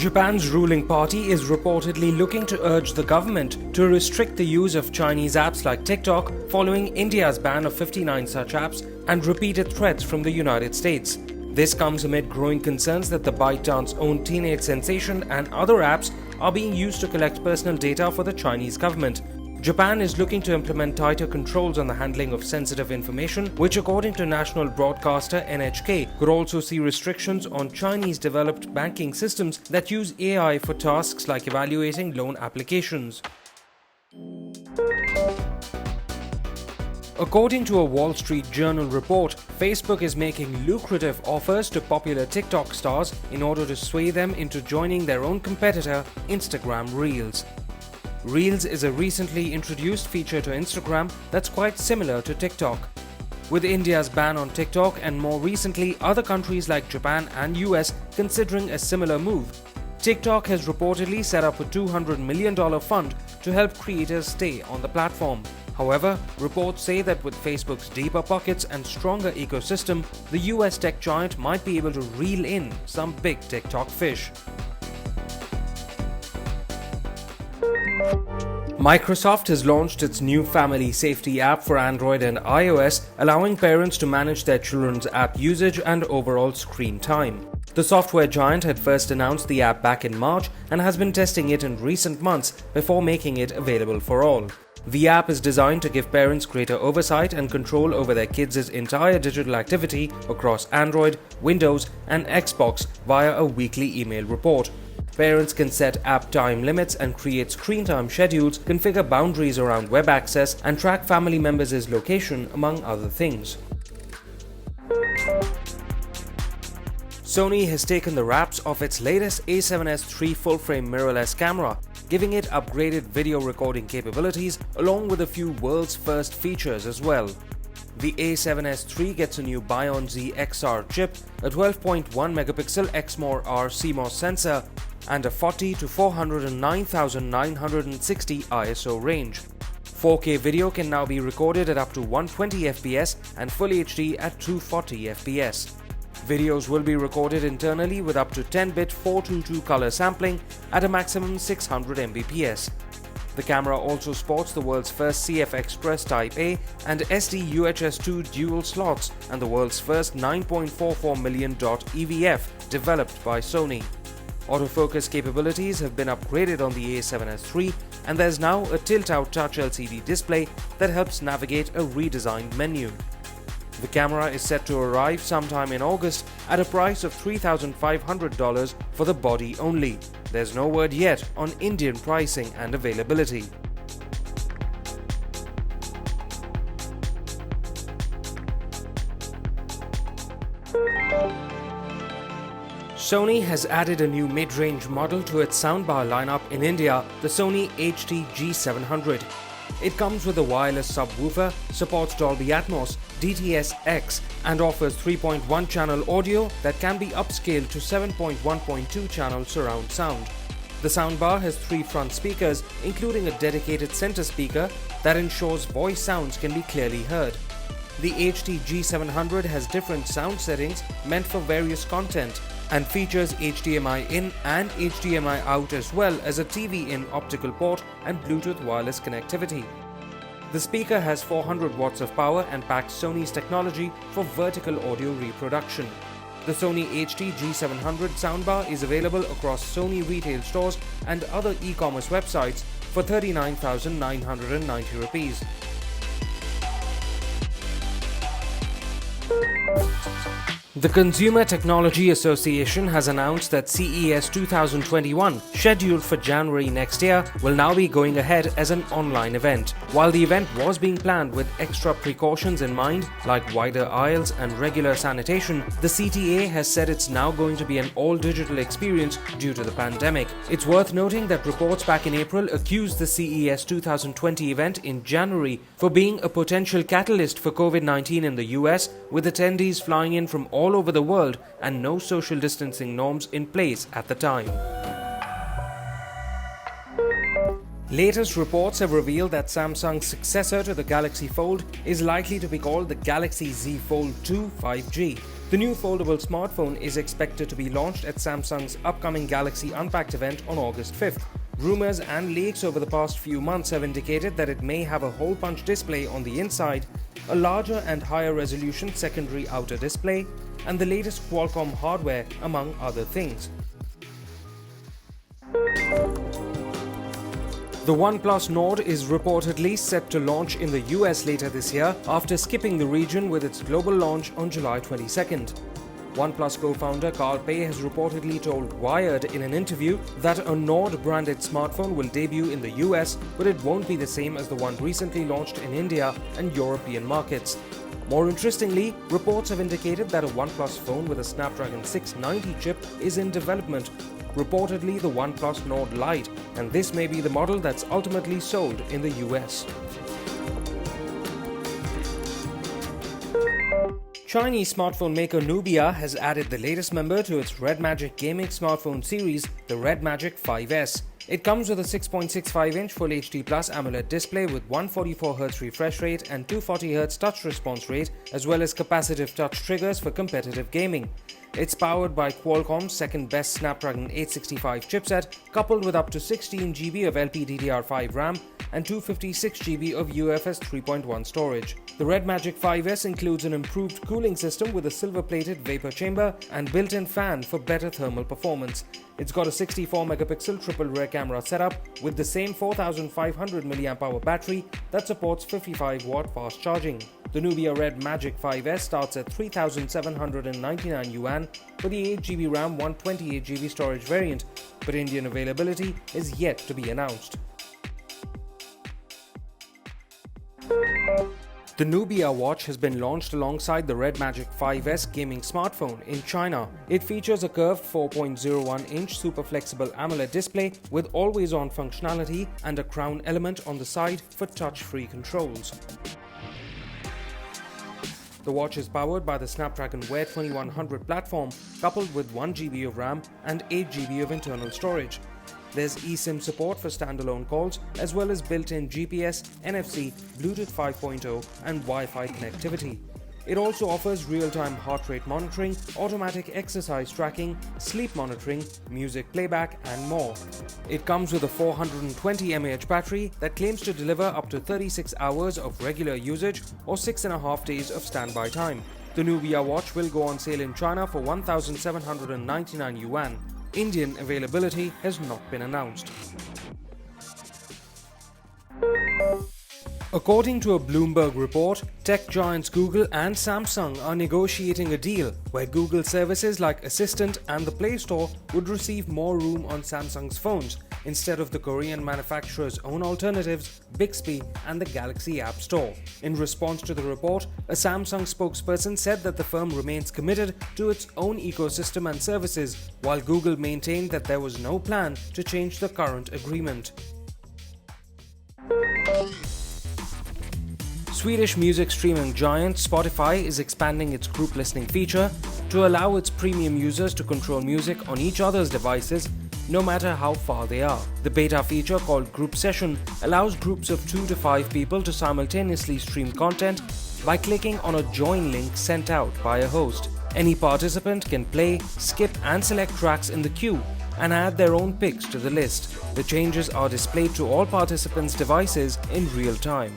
Japan's ruling party is reportedly looking to urge the government to restrict the use of Chinese apps like TikTok following India's ban of 59 such apps and repeated threats from the United States. This comes amid growing concerns that the ByteDance-owned teenage sensation and other apps are being used to collect personal data for the Chinese government. Japan is looking to implement tighter controls on the handling of sensitive information, which according to national broadcaster NHK could also see restrictions on Chinese-developed banking systems that use AI for tasks like evaluating loan applications. According to a Wall Street Journal report, Facebook is making lucrative offers to popular TikTok stars in order to sway them into joining their own competitor, Instagram Reels. Reels is a recently introduced feature to Instagram that's quite similar to TikTok. With India's ban on TikTok and more recently other countries like Japan and US considering a similar move, TikTok has reportedly set up a $200 million fund to help creators stay on the platform. However, reports say that with Facebook's deeper pockets and stronger ecosystem, the US tech giant might be able to reel in some big TikTok fish. Microsoft has launched its new Family Safety app for Android and iOS, allowing parents to manage their children's app usage and overall screen time. The software giant had first announced the app back in March and has been testing it in recent months before making it available for all. The app is designed to give parents greater oversight and control over their kids' entire digital activity across Android, Windows, and Xbox via a weekly email report. Parents can set app time limits and create screen time schedules, configure boundaries around web access, and track family members' location, among other things. Sony has taken the wraps off its latest A7S III full-frame mirrorless camera, giving it upgraded video recording capabilities along with a few world's first features as well. The A7S III gets a new Bion Z XR chip, a 12.1 megapixel Exmor-R CMOS sensor, and a 40 to 409,960 ISO range. 4K video can now be recorded at up to 120 fps and Full HD at 240 fps. Videos will be recorded internally with up to 10-bit 422 color sampling at a maximum 600 Mbps. The camera also sports the world's first CF Express Type A and SD UHS-2 dual slots and the world's first 9.44 million dot EVF developed by Sony. Autofocus capabilities have been upgraded on the A7S III, and there's now a tilt-out Touch LCD display that helps navigate a redesigned menu. The camera is set to arrive sometime in August at a price of $3,500 for the body only. There's no word yet on Indian pricing and availability. Sony has added a new mid-range model to its soundbar lineup in India, the Sony HD-G700. It comes with a wireless subwoofer, supports Dolby Atmos, DTS-X, and offers 3.1 channel audio that can be upscaled to 7.1.2 channel surround sound. The soundbar has 3 front speakers, including a dedicated center speaker that ensures voice sounds can be clearly heard. The HD-G700 has different sound settings meant for various content and features HDMI in and HDMI out as well as a TV in optical port and Bluetooth wireless connectivity. The speaker has 400 watts of power and packs Sony's technology for vertical audio reproduction. The Sony HD-G700 soundbar is available across Sony retail stores and other e-commerce websites for 39,990 rupees. The Consumer Technology Association has announced that CES 2021, scheduled for January next year, will now be going ahead as an online event. While the event was being planned with extra precautions in mind, like wider aisles and regular sanitation, the CTA has said it's now going to be an all-digital experience due to the pandemic. It's worth noting that reports back in April accused the CES 2020 event in January for being a potential catalyst for COVID-19 in the US, with attendees flying in from all over the world and no social distancing norms in place at the time. Latest reports have revealed that Samsung's successor to the Galaxy Fold is likely to be called the Galaxy Z Fold 2 5G. The new foldable smartphone is expected to be launched at Samsung's upcoming Galaxy Unpacked event on August 5th. Rumors and leaks over the past few months have indicated that it may have a hole-punch display on the inside, a larger and higher resolution secondary outer display, and the latest Qualcomm hardware, among other things. The OnePlus Nord is reportedly set to launch in the US later this year after skipping the region with its global launch on July 22nd. OnePlus co-founder Carl Pei has reportedly told Wired in an interview that a Nord-branded smartphone will debut in the US, but it won't be the same as the one recently launched in India and European markets. More interestingly, reports have indicated that a OnePlus phone with a Snapdragon 690 chip is in development, reportedly the OnePlus Nord Lite, and this may be the model that's ultimately sold in the US. Chinese smartphone maker Nubia has added the latest member to its Red Magic gaming smartphone series, the Red Magic 5S. It comes with a 6.65-inch Full HD Plus AMOLED display with 144Hz refresh rate and 240Hz touch response rate, as well as capacitive touch triggers for competitive gaming. It's powered by Qualcomm's second-best Snapdragon 865 chipset, coupled with up to 16GB of LPDDR5 RAM and 256GB of UFS 3.1 storage. The Red Magic 5S includes an improved cooling system with a silver-plated vapor chamber and built-in fan for better thermal performance. It's got a 64-megapixel triple-rear camera setup with the same 4500 mAh battery that supports 55-watt fast charging. The Nubia Red Magic 5S starts at 3,799 yuan for the 8GB RAM 128GB storage variant, but Indian availability is yet to be announced. The Nubia watch has been launched alongside the Red Magic 5S gaming smartphone in China. It features a curved 4.01-inch super flexible AMOLED display with always-on functionality and a crown element on the side for touch-free controls. The watch is powered by the Snapdragon Wear 2100 platform, coupled with 1GB of RAM and 8GB of internal storage. There's eSIM support for standalone calls, as well as built-in GPS, NFC, Bluetooth 5.0 and Wi-Fi connectivity. It also offers real-time heart rate monitoring, automatic exercise tracking, sleep monitoring, music playback and more. It comes with a 420 mAh battery that claims to deliver up to 36 hours of regular usage or 6.5 days of standby time. The Nubia watch will go on sale in China for 1,799 yuan. Indian availability has not been announced. According to a Bloomberg report, tech giants Google and Samsung are negotiating a deal where Google services like Assistant and the Play Store would receive more room on Samsung's phones instead of the Korean manufacturer's own alternatives, Bixby and the Galaxy App Store. In response to the report, a Samsung spokesperson said that the firm remains committed to its own ecosystem and services, while Google maintained that there was no plan to change the current agreement. Swedish music streaming giant Spotify is expanding its group listening feature to allow its premium users to control music on each other's devices, no matter how far they are. The beta feature, called Group Session, allows groups of 2 to 5 people to simultaneously stream content by clicking on a join link sent out by a host. Any participant can play, skip and select tracks in the queue and add their own picks to the list. The changes are displayed to all participants' devices in real time.